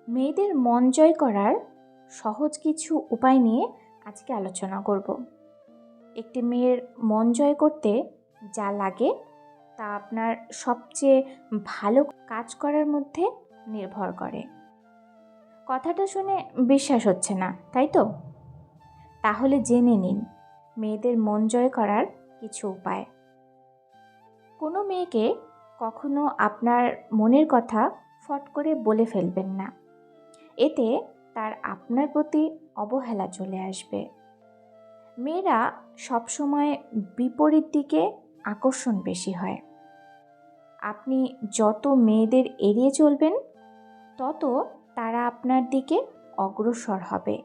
মেয়েদের মন জয় করার সহজ কিছু উপায় নিয়ে আজকে আলোচনা করব। একটি মেয়ের মন জয় করতে যা লাগে তা আপনার সবচেয়ে ভালো কাজ করার মধ্যে নির্ভর করে। কথাটা শুনে বিশ্বাস হচ্ছে না, তাই তো? তাহলে জেনে নিন মেয়েদের মন জয় করার কিছু উপায়। কোনো মেয়েকে কখনো আপনার মনের কথা ফট করে বলে ফেলবেন না। এতে তার আপনার প্রতি অবহেলা চলে আসবে। মেয়েরা সবসময় বিপরীত দিকে আকর্ষণ বেশি হয়। আপনি যত মেয়েদের এড়িয়ে চলবেন তত তারা আপনার দিকে অগ্রসর হবে।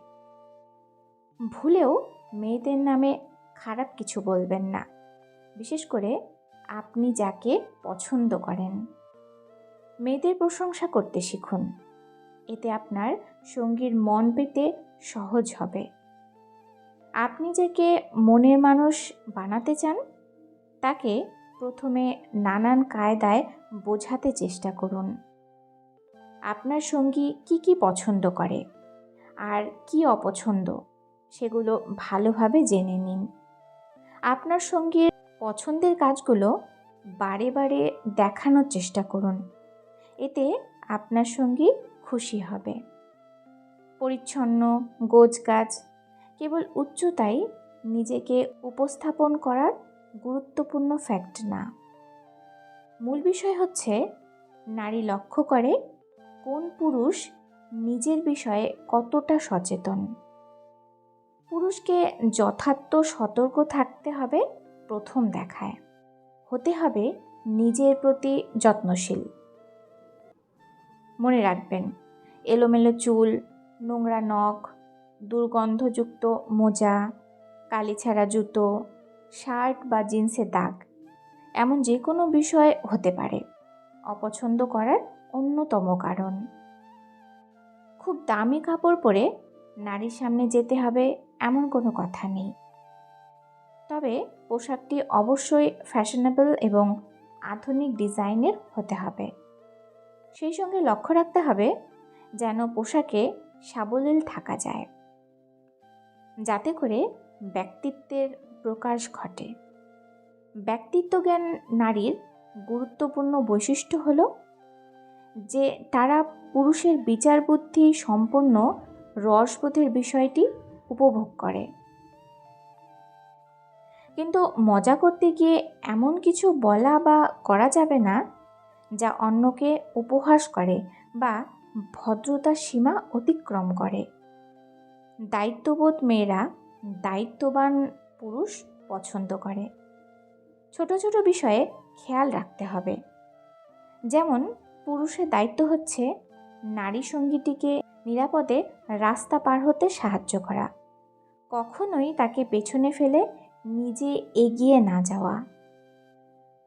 ভুলেও মেয়েদের নামে খারাপ কিছু বলবেন না, বিশেষ করে আপনি যাকে পছন্দ করেন। মেয়েদের প্রশংসা করতে শিখুন, এতে আপনার সঙ্গীর মন পেতে সহজ হবে। আপনি যাকে মনের মানুষ বানাতে চান তাকে প্রথমে নানান কায়দায় বোঝাতে চেষ্টা করুন। আপনার সঙ্গী কি পছন্দ করে আর কি অপছন্দ সেগুলো ভালোভাবে জেনে নিন। আপনার সঙ্গীর পছন্দের কাজগুলো বারে বারে দেখানোর চেষ্টা করুন, এতে আপনার সঙ্গী খুশি হবে। পরিচ্ছন্ন গোছগাছ কেবল উচ্চতাই নিজেকে উপস্থাপন করার গুরুত্বপূর্ণ ফ্যাক্ট না। মূল বিষয় হচ্ছে নারী লক্ষ্য করে কোন পুরুষ নিজের বিষয়ে কতটা সচেতন। পুরুষকে যথার্থ সতর্ক থাকতে হবে প্রথম দেখায়। হতে হবে নিজের প্রতি যত্নশীল। মনে রাখবেন, এলোমেলো চুল, নোংরা নখ, দুর্গন্ধযুক্ত মোজা, কালিছাড়া জুতো, শার্ট বা জিন্সের দাগ এমন যে কোনো বিষয় হতে পারে অপছন্দ করার অন্যতম কারণ। খুব দামি কাপড় পরে নারীর সামনে যেতে হবে এমন কোনো কথা নেই, তবে পোশাকটি অবশ্যই ফ্যাশনেবল এবং আধুনিক ডিজাইনের হতে হবে। সেই সঙ্গে লক্ষ্য রাখতে হবে যেন পোশাকে সাবলীল থাকা যায়, যাতে করে ব্যক্তিত্বের প্রকাশ ঘটে। ব্যক্তিত্বজ্ঞান নারীর গুরুত্বপূর্ণ বৈশিষ্ট্য হলো যে তারা পুরুষের বিচার বুদ্ধি সম্পন্ন রসবোধের বিষয়টি উপভোগ করে। কিন্তু মজা করতে গিয়ে এমন কিছু বলা বা করা যাবে না যা অন্যকে উপহাস করে বা ভদ্রতার সীমা অতিক্রম করে। দায়িত্ববোধ মেয়েরা দায়িত্ববান পুরুষ পছন্দ করে। ছোট ছোট বিষয়ে খেয়াল রাখতে হবে, যেমন পুরুষের দায়িত্ব হচ্ছে নারী সঙ্গীটিকে নিরাপদে রাস্তা পার হতে সাহায্য করা, কখনোই তাকে পেছনে ফেলে নিজে এগিয়ে না যাওয়া।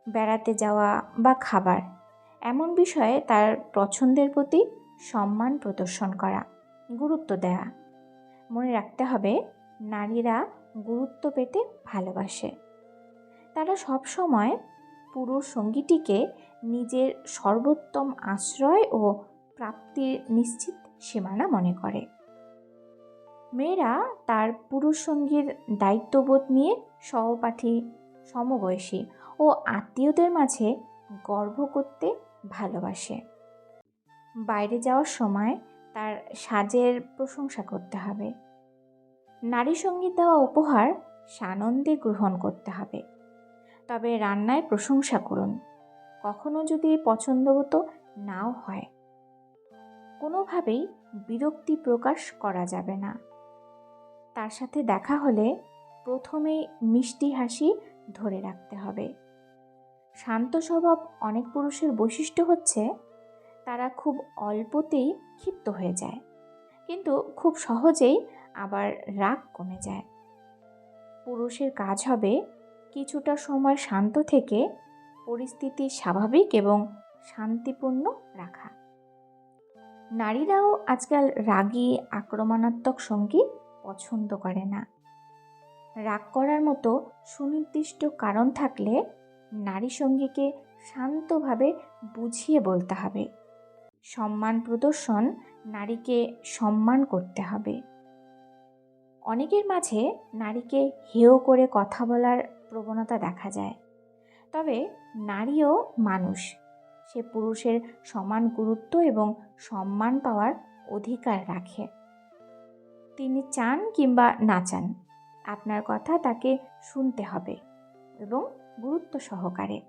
বেড়াতে যাওয়া বা খাবার এমন বিষয়ে তার পছন্দের প্রতি সম্মান প্রদর্শন করা, গুরুত্ব দেয়া। মনে রাখতে হবে, নারীরা গুরুত্ব পেতে ভালোবাসে। তারা সবসময় পুরুষ সঙ্গীটিকে নিজের সর্বোত্তম আশ্রয় ও প্রাপ্তির নিশ্চিত সীমানা মনে করে। মেয়েরা তার পুরুষ সঙ্গীর দায়িত্ববোধ নিয়ে সহপাঠী, সমবয়সী ও আত্মীয়দের মাঝে গর্ব করতে ভালোবাসে। বাইরে যাওয়ার সময় তার সাজের প্রশংসা করতে হবে। নারী সঙ্গীত দেওয়া উপহার সানন্দে গ্রহণ করতে হবে, তবে রান্নায় প্রশংসা করুন। কখনো যদি পছন্দমতো নাও হয়, কোনোভাবেই বিরক্তি প্রকাশ করা যাবে না। তার সাথে দেখা হলে প্রথমেই মিষ্টি হাসি ধরে রাখতে হবে। শান্ত স্বভাব অনেক পুরুষের বৈশিষ্ট্য হচ্ছে তারা খুব অল্পতেই ক্ষিপ্ত হয়ে যায়, কিন্তু খুব সহজেই আবার রাগ কমে যায়। পুরুষের কাজ হবে কিছুটা সময় শান্ত থেকে পরিস্থিতি স্বাভাবিক এবং শান্তিপূর্ণ রাখা। নারীরাও আজকাল রাগী, আক্রমণাত্মক সঙ্গী পছন্দ করে না। রাগ করার মতো সুনির্দিষ্ট কারণ থাকলে নারী সঙ্গীকে শান্তভাবে বুঝিয়ে বলতে হবে। সম্মান প্রদর্শন নারীকে সম্মান করতে হবে। অনেকের মাঝে নারীকে হেয় করে কথা বলার প্রবণতা দেখা যায়। তবে নারীও মানুষ, সে পুরুষের সমান গুরুত্ব এবং সম্মান পাওয়ার অধিকার রাখে। তিনি চান কিংবা না চান, আপনার কথা তাকে শুনতে হবে এবং গুরুত্ব সহকারে।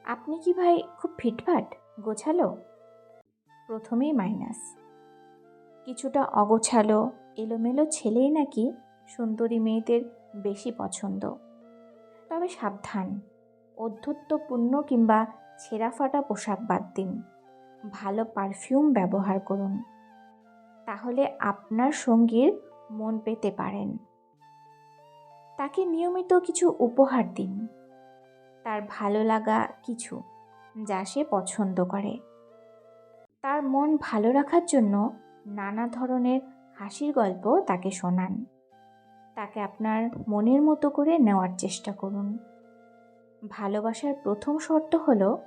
আপনি কি ভাই খুব ফিটফাট, গোছালো? প্রথমেই মাইনাস। কিছুটা অগোছালো, এলোমেলো ছেলেই নাকি সুন্দরী মেয়েদের বেশি পছন্দ। তবে সাবধান, অধ্যত্বপূর্ণ কিংবা ছেঁড়া ফাটা পোশাক বাদ দিন। ভালো পারফিউম ব্যবহার করুন, তাহলে আপনার সঙ্গীর মন পেতে পারেন। তাকে নিয়মিত কিছু উপহার দিন, তার ভালো লাগা কিছু যা সে পছন্দ করে। তার মন ভালো রাখার জন্য নানা ধরনের হাসির গল্প তাকে শোনান। তাকে আপনার মনের মতো করে নেওয়ার চেষ্টা করুন। ভালোবাসার প্রথম শর্ত হলো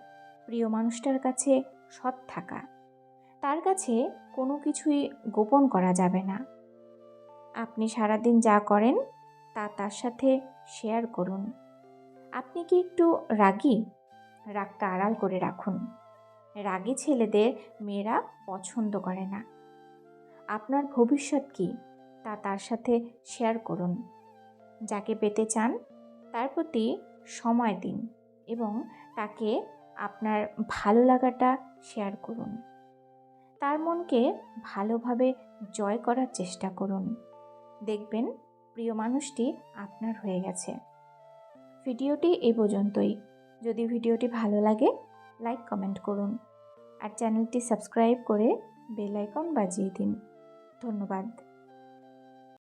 প্রিয় মানুষটার কাছে সৎ থাকা। তার কাছে কোনো কিছুই গোপন করা যাবে না। আপনি সারাদিন যা করেন তা তার সাথে শেয়ার করুন। আপনি কি একটু রাগী? রাগটা আড়াল করে রাখুন। রাগী ছেলেদের মেয়েরা পছন্দ করে না। আপনার ভবিষ্যৎ কী তা তার সাথে শেয়ার করুন। যাকে পেতে চান তার প্রতি সময় দিন এবং তাকে আপনার ভালো লাগাটা শেয়ার করুন। তার মনকে ভালোভাবে জয় করার চেষ্টা করুন। দেখবেন প্রিয় মানুষটি আপনার হয়ে গেছে। ভিডিওটি এই পর্যন্তই। যদি ভিডিওটি ভালো লাগে লাইক কমেন্ট করুন আর চ্যানেলটি সাবস্ক্রাইব করে বেল আইকন বাজিয়ে দিন। ধন্যবাদ।